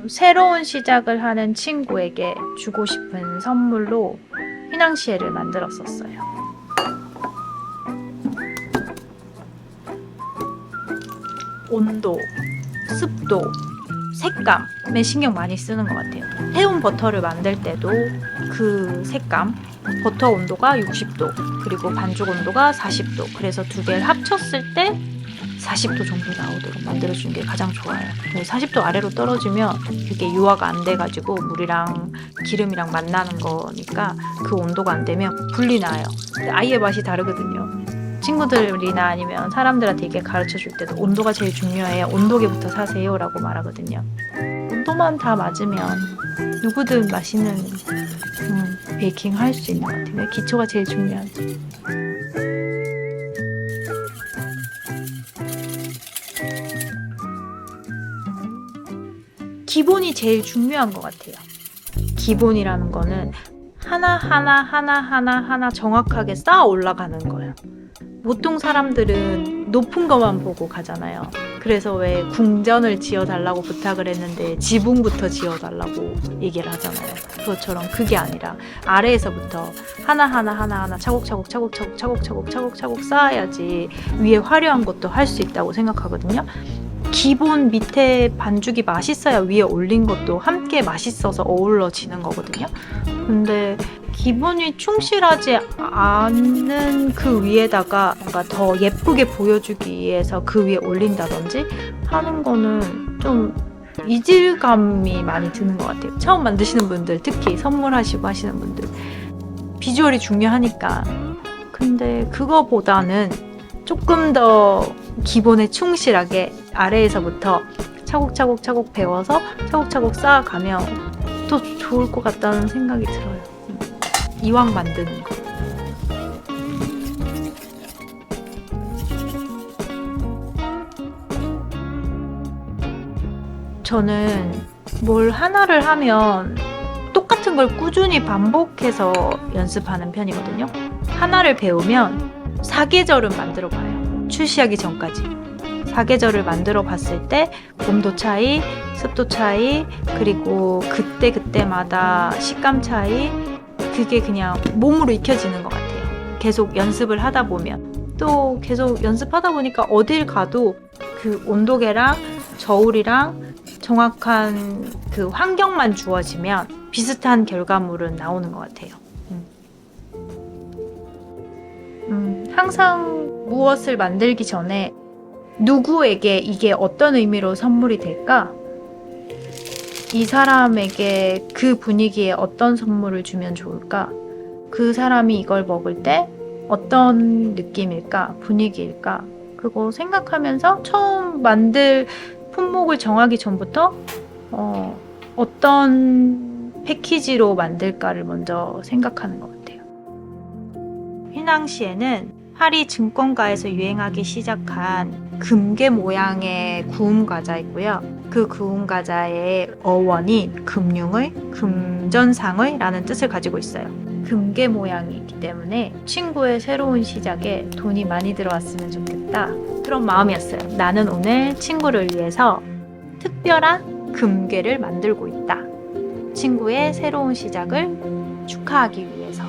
새로운 시작을 하는 친구에게 주고 싶은 선물로 휘낭시에를 만들었었어요. 온도, 습도, 색감에 신경 많이 쓰는 것 같아요. 해운 버터를 만들 때도 그 색감, 버터 온도가 60도, 그리고 반죽 온도가 40도. 그래서 두 개를 합쳤을 때 40도 정도 나오도록 만들어주는 게 가장 좋아요. 40도 아래로 떨어지면 그게 유화가 안 돼가지고 물이랑 기름이랑 만나는 거니까 그 온도가 안 되면 불이 나요. 아예 맛이 다르거든요. 친구들이나 아니면 사람들한테 이게 가르쳐 줄 때도 온도가 제일 중요해요. 온도계부터 사세요 라고 말하거든요. 온도만 다 맞으면 누구든 맛있는 베이킹 할 수 있는 것 같아요. 기초가 제일 중요하죠. 기본이 제일 중요한 것 같아요. 기본이라는 거는 하나 정확하게 쌓아 올라가는 거예요. 보통 사람들은 높은 것만 보고 가잖아요. 그래서 왜 궁전을 지어달라고 부탁을 했는데 지붕부터 지어달라고 얘기를 하잖아요. 그것처럼 그게 아니라 아래에서부터 하나 차곡차곡 쌓아야지 위에 화려한 것도 할 수 있다고 생각하거든요. 기본 밑에 반죽이 맛있어야 위에 올린 것도 함께 맛있어서 어우러지는 거거든요. 근데 기본이 충실하지 않는 그 위에다가 뭔가 더 예쁘게 보여주기 위해서 그 위에 올린다든지 하는 거는 좀 이질감이 많이 드는 것 같아요. 처음 만드시는 분들, 특히 선물하시고 하시는 분들 비주얼이 중요하니까. 근데 그거보다는 조금 더 기본에 충실하게 아래에서부터 차곡차곡 배워서 차곡차곡 쌓아가면 더 좋을 것 같다는 생각이 들어요. 이왕 만드는 거. 저는 뭘 하나를 하면 똑같은 걸 꾸준히 반복해서 연습하는 편이거든요. 하나를 배우면 사계절은 만들어 봐요. 출시하기 전까지. 사계절을 만들어 봤을 때 온도 차이, 습도 차이, 그리고 그때마다 식감 차이, 그게 그냥 몸으로 익혀지는 것 같아요. 계속 연습을 하다 보면. 또 계속 연습하다 보니까 어딜 가도 그 온도계랑 저울이랑 정확한 그 환경만 주어지면 비슷한 결과물은 나오는 것 같아요. 항상 무엇을 만들기 전에 누구에게 이게 어떤 의미로 선물이 될까? 이 사람에게 그 분위기에 어떤 선물을 주면 좋을까? 그 사람이 이걸 먹을 때 어떤 느낌일까? 분위기일까? 그거 생각하면서 처음 만들 품목을 정하기 전부터 어떤 패키지로 만들까를 먼저 생각하는 것 같아요. 휘낭시에는 파리 증권가에서 유행하기 시작한 금괴 모양의 구움 과자이고요. 그 구움 과자의 어원이 금융의, 금전상의 라는 뜻을 가지고 있어요. 금괴 모양이기 때문에 친구의 새로운 시작에 돈이 많이 들어왔으면 좋겠다. 그런 마음이었어요. 나는 오늘 친구를 위해서 특별한 금괴를 만들고 있다. 친구의 새로운 시작을 축하하기 위해서.